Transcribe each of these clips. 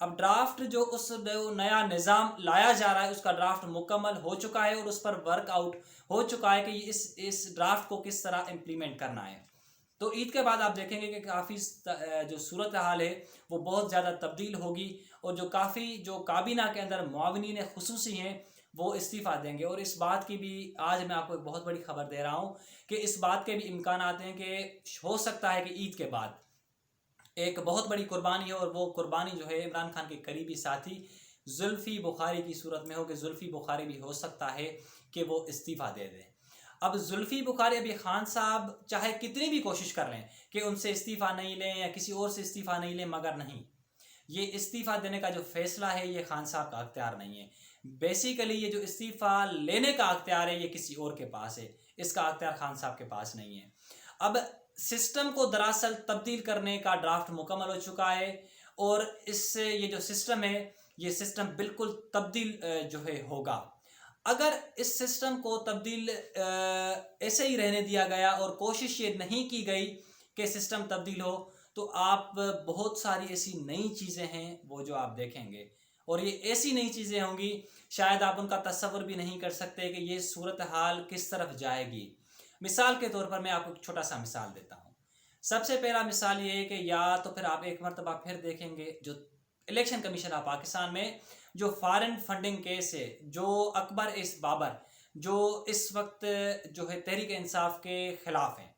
اب ڈرافٹ جو اس نیا نظام لایا جا رہا ہے اس کا ڈرافٹ مکمل ہو چکا ہے اور اس پر ورک آؤٹ ہو چکا ہے کہ اس ڈرافٹ کو کس طرح امپلیمنٹ کرنا ہے. تو عید کے بعد آپ دیکھیں گے کہ کافی جو صورتحال ہے وہ بہت زیادہ تبدیل ہوگی، اور جو کابینہ کے اندر معاونین خصوصی ہیں وہ استعفیٰ دیں گے. اور اس بات کی بھی آج میں آپ کو ایک بہت بڑی خبر دے رہا ہوں کہ اس بات کے بھی امکانات ہیں کہ ہو سکتا ہے کہ عید کے بعد ایک بہت بڑی قربانی ہے، اور وہ قربانی جو ہے عمران خان کے قریبی ساتھی زلفی بخاری کی صورت میں ہو، کہ زلفی بخاری بھی ہو سکتا ہے کہ وہ استعفیٰ دے دیں. اب زلفی بخاری ابھی خان صاحب چاہے کتنی بھی کوشش کر لیں کہ ان سے استعفیٰ نہیں لیں یا کسی اور سے استعفیٰ نہیں لیں، مگر نہیں، یہ استعفیٰ دینے کا جو فیصلہ ہے یہ خان صاحب کا اختیار نہیں ہے. بیسیکلی یہ جو استعفیٰ لینے کا اختیار ہے یہ کسی اور کے پاس ہے، اس کا اختیار خان صاحب کے پاس نہیں ہے. اب سسٹم کو دراصل تبدیل کرنے کا ڈرافٹ مکمل ہو چکا ہے، اور اس سے یہ جو سسٹم ہے یہ سسٹم بالکل تبدیل جو ہے ہوگا. اگر اس سسٹم کو تبدیل ایسے ہی رہنے دیا گیا اور کوشش یہ نہیں کی گئی کہ سسٹم تبدیل ہو، تو آپ بہت ساری ایسی نئی چیزیں ہیں وہ جو آپ دیکھیں گے، اور یہ ایسی نئی چیزیں ہوں گی شاید آپ ان کا تصور بھی نہیں کر سکتے کہ یہ صورتحال کس طرف جائے گی. مثال کے طور پر میں آپ کو ایک چھوٹا سا مثال دیتا ہوں. سب سے پہلا مثال یہ ہے کہ یا تو پھر آپ ایک مرتبہ پھر دیکھیں گے جو الیکشن کمیشن آف پاکستان میں جو فارن فنڈنگ کیس ہے، جو اکبر ایس بابر جو اس وقت جو ہے تحریک انصاف کے خلاف ہیں،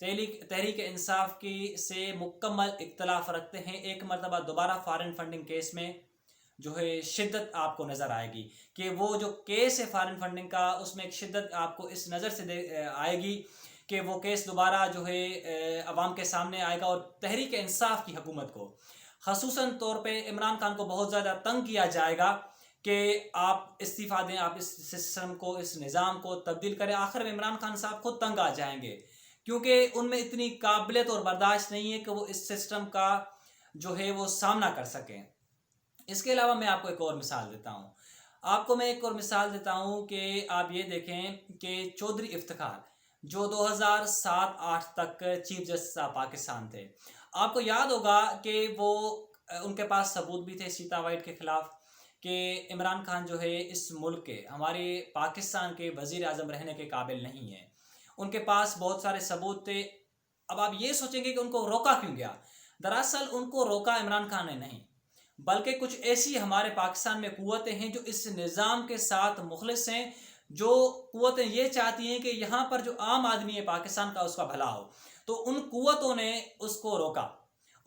تحریک انصاف کی سے مکمل اختلاف رکھتے ہیں، ایک مرتبہ دوبارہ فارن فنڈنگ کیس میں جو ہے شدت آپ کو نظر آئے گی کہ وہ جو کیس ہے فارن فنڈنگ کا اس میں ایک شدت آپ کو اس نظر سے آئے گی کہ وہ کیس دوبارہ جو ہے عوام کے سامنے آئے گا، اور تحریک انصاف کی حکومت کو خصوصاً طور پہ عمران خان کو بہت زیادہ تنگ کیا جائے گا کہ آپ استعفیٰ دیں، آپ اس سسٹم کو، اس نظام کو تبدیل کریں. آخر میں عمران خان صاحب خود تنگ آ جائیں گے کیونکہ ان میں اتنی قابلیت اور برداشت نہیں ہے کہ وہ اس سسٹم کا جو ہے وہ سامنا کر سکیں. اس کے علاوہ میں آپ کو ایک اور مثال دیتا ہوں. کہ آپ یہ دیکھیں کہ چودھری افتخار جو 2007-8 تک چیف جسٹس آف پاکستان تھے، آپ کو یاد ہوگا کہ وہ ان کے پاس ثبوت بھی تھے سیتا وائٹ کے خلاف کہ عمران خان جو ہے اس ملک کے، ہمارے پاکستان کے وزیر اعظم رہنے کے قابل نہیں ہے. ان کے پاس بہت سارے ثبوت تھے. اب آپ یہ سوچیں گے کہ ان کو روکا کیوں گیا؟ دراصل ان کو روکا عمران خان نے نہیں، بلکہ کچھ ایسی ہمارے پاکستان میں قوتیں ہیں جو اس نظام کے ساتھ مخلص ہیں، جو قوتیں یہ چاہتی ہیں کہ یہاں پر جو عام آدمی ہے پاکستان کا اس کا بھلا ہو. تو ان قوتوں نے اس کو روکا.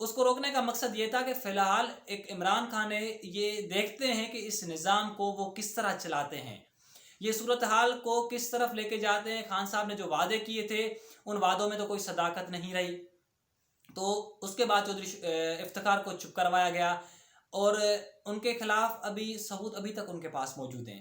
اس کو روکنے کا مقصد یہ تھا کہ فی الحال ایک عمران خان ہے یہ دیکھتے ہیں کہ اس نظام کو وہ کس طرح چلاتے ہیں، یہ صورتحال کو کس طرف لے کے جاتے ہیں. خان صاحب نے جو وعدے کیے تھے ان وعدوں میں تو کوئی صداقت نہیں رہی، تو اس کے بعد چودھری افتخار کو چپ کروایا گیا، اور ان کے خلاف ابھی ثبوت ابھی تک ان کے پاس موجود ہیں.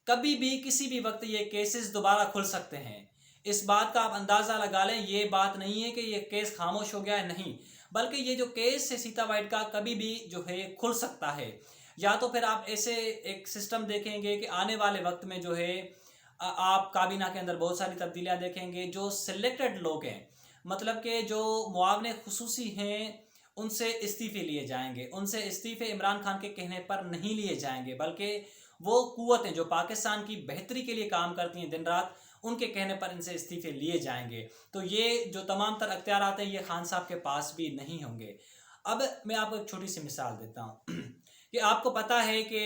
کبھی بھی کسی بھی وقت یہ کیسز دوبارہ کھل سکتے ہیں. اس بات کا آپ اندازہ لگا لیں، یہ بات نہیں ہے کہ یہ کیس خاموش ہو گیا ہے، نہیں، بلکہ یہ جو کیس ہے سیتا وائٹ کا کبھی بھی جو ہے کھل سکتا ہے. یا تو پھر آپ ایسے ایک سسٹم دیکھیں گے کہ آنے والے وقت میں جو ہے آپ کابینہ کے اندر بہت ساری تبدیلیاں دیکھیں گے. جو سلیکٹڈ لوگ ہیں، مطلب کہ جو معاون خصوصی ہیں، ان سے استعفے لیے جائیں گے. ان سے استعفے عمران خان کے کہنے پر نہیں لیے جائیں گے، بلکہ وہ قوتیں جو پاکستان کی بہتری کے لیے کام کرتی ہیں دن رات، ان کے کہنے پر ان سے استعفے لیے جائیں گے. تو یہ جو تمام تر اختیارات ہیں یہ خان صاحب کے پاس بھی نہیں ہوں گے. اب میں آپ کو ایک چھوٹی سی مثال دیتا ہوں کہ آپ کو پتا ہے کہ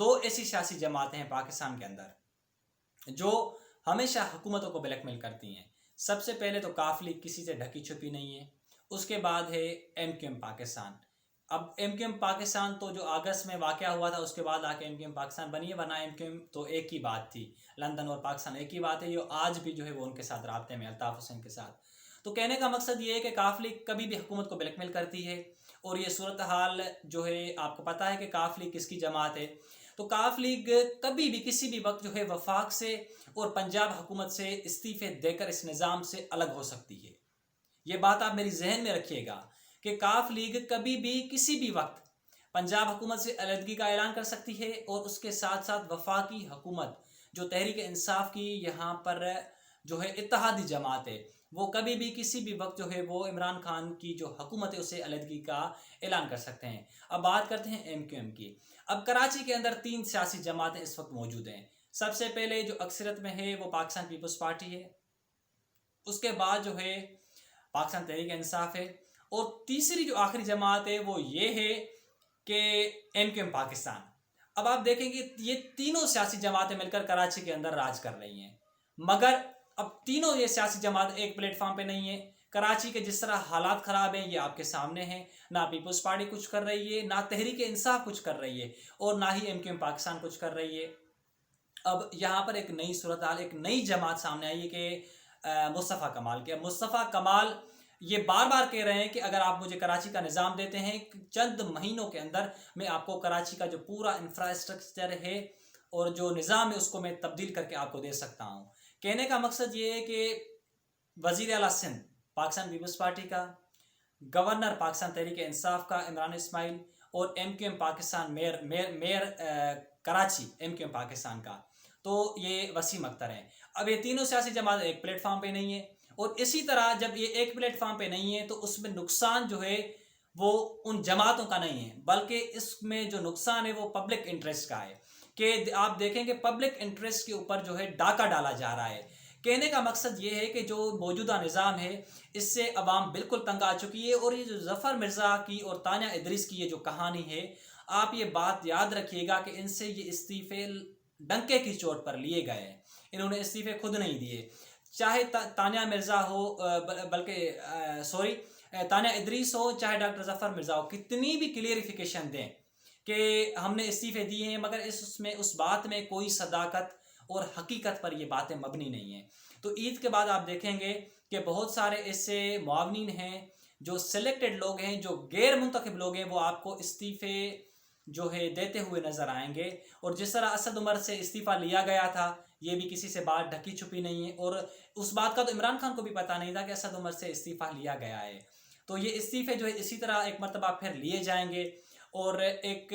دو ایسی سیاسی جماعتیں ہیں پاکستان کے اندر جو ہمیشہ حکومتوں کو بلیک میل کرتی ہیں. سب سے پہلے تو کاف لیگ کسی سے ڈھکی چھپی نہیں ہے، اس کے بعد ہے ایم کیو ایم پاکستان. اب ایم کیو ایم پاکستان تو جو اگست میں واقعہ ہوا تھا اس کے بعد آ کے ایم کیو ایم پاکستان بنی ہے، ورنہ ایم کیو ایم تو ایک ہی بات تھی، لندن اور پاکستان ایک ہی بات ہے. یہ آج بھی جو ہے وہ ان کے ساتھ رابطے میں، الطاف حسین کے ساتھ. تو کہنے کا مقصد یہ ہے کہ کاف لیگ کبھی بھی حکومت کو بلیک میل کرتی ہے، اور یہ صورتحال جو ہے آپ کو پتہ ہے کہ کاف لیگ کس کی جماعت ہے. تو کاف لیگ کبھی بھی کسی بھی وقت جو ہے وفاق سے اور پنجاب حکومت سے استعفے دے کر اس نظام سے الگ ہو سکتی ہے. یہ بات آپ میری ذہن میں رکھیے گا کہ کاف لیگ کبھی بھی کسی بھی وقت پنجاب حکومت سے علیحدگی کا اعلان کر سکتی ہے، اور اس کے ساتھ ساتھ وفاقی حکومت جو تحریک انصاف کی یہاں پر جو ہے اتحادی جماعت ہے وہ کبھی بھی کسی بھی وقت جو ہے وہ عمران خان کی جو حکومت ہے اسے علیحدگی کا اعلان کر سکتے ہیں۔ اب بات کرتے ہیں ایم کیو ایم کی۔ اب کراچی کے اندر 3 سیاسی جماعتیں اس وقت موجود ہیں۔ سب سے پہلے جو اکثریت میں ہے وہ پاکستان پیپلز پارٹی ہے، اس کے بعد جو ہے پاکستان تحریک انصاف ہے، اور تیسری جو آخری جماعت ہے وہ یہ ہے کہ ایم کیو ایم پاکستان۔ اب آپ دیکھیں گے یہ تینوں سیاسی جماعتیں مل کر کراچی کے اندر راج کر رہی ہیں، مگر اب تینوں یہ سیاسی جماعت ایک پلیٹ فارم پہ نہیں ہے۔ کراچی کے جس طرح حالات خراب ہیں یہ آپ کے سامنے ہیں، نہ پیپلز پارٹی کچھ کر رہی ہے، نہ تحریک انصاف کچھ کر رہی ہے، اور نہ ہی ایم کیو ایم پاکستان کچھ کر رہی ہے۔ اب یہاں پر ایک نئی صورتحال، ایک نئی جماعت سامنے آئی ہے کہ مصطفیٰ کمال کے۔ مصطفیٰ کمال یہ بار بار کہہ رہے ہیں کہ اگر آپ مجھے کراچی کا نظام دیتے ہیں چند مہینوں کے اندر میں آپ کو کراچی کا جو پورا انفراسٹرکچر ہے اور جو نظام ہے اس کو میں تبدیل کر کے آپ کو دے سکتا ہوں۔ کہنے کا مقصد یہ ہے کہ وزیر اعلیٰ سندھ پاکستان پیپلز پارٹی کا، گورنر پاکستان تحریک انصاف کا عمران اسماعیل، اور M Q M Pakistan mayor Karachi M Q M Pakistan کا، تو یہ وسیم اختر ہیں۔ اب یہ تینوں سیاسی جماعت ایک پلیٹ فارم پہ نہیں ہے، اور اسی طرح جب یہ ایک پلیٹ فارم پہ نہیں ہے تو اس میں نقصان جو ہے وہ ان جماعتوں کا نہیں ہے، بلکہ اس میں جو نقصان ہے وہ پبلک انٹرسٹ کا ہے، کہ آپ دیکھیں کہ پبلک انٹرسٹ کے اوپر جو ہے ڈاکہ ڈالا جا رہا ہے۔ کہنے کا مقصد یہ ہے کہ جو موجودہ نظام ہے اس سے عوام بالکل تنگ آ چکی ہے، اور یہ جو ظفر مرزا کی اور تانیہ ادریس کی یہ جو کہانی ہے، آپ یہ بات یاد رکھیے گا کہ ان سے یہ استعفے ڈنکے کی چوٹ پر لیے گئے ہیں، انہوں نے استعفے خود نہیں دیے۔ چاہے تانیہ مرزا ہو، تانیہ ادریس ہو، چاہے ڈاکٹر ظفر مرزا ہو، کتنی بھی کلیئریفیکیشن دیں کہ ہم نے استعفے دیے ہیں، مگر اس بات میں کوئی صداقت اور حقیقت پر یہ باتیں مبنی نہیں ہیں۔ تو عید کے بعد آپ دیکھیں گے کہ بہت سارے ایسے معاونین ہیں جو سلیکٹڈ لوگ ہیں، جو غیر منتخب لوگ ہیں، وہ آپ کو استعفے جو ہے دیتے ہوئے نظر آئیں گے۔ اور جس طرح اسد عمر سے استعفیٰ لیا گیا تھا یہ بھی کسی سے بات ڈھکی چھپی نہیں ہے، اور اس بات کا تو عمران خان کو بھی پتہ نہیں تھا کہ اسد عمر سے استعفیٰ لیا گیا ہے۔ تو یہ استعفے جو ہے اسی طرح ایک مرتبہ پھر لیے جائیں گے، اور ایک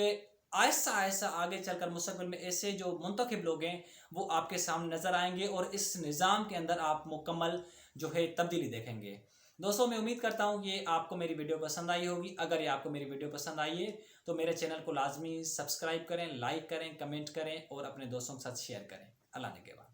آہستہ آہستہ آگے چل کر مستقبل میں ایسے جو منتخب لوگ ہیں وہ آپ کے سامنے نظر آئیں گے، اور اس نظام کے اندر آپ مکمل جو ہے تبدیلی دیکھیں گے۔ دوستوں میں امید کرتا ہوں کہ آپ کو میری ویڈیو پسند آئی ہوگی۔ اگر یہ آپ کو میری ویڈیو پسند آئی ہے تو میرے چینل کو لازمی سبسکرائب کریں، لائک کریں، کمنٹ کریں، اور اپنے دوستوں کے ساتھ شیئر کریں۔ اللہ نے کے بعد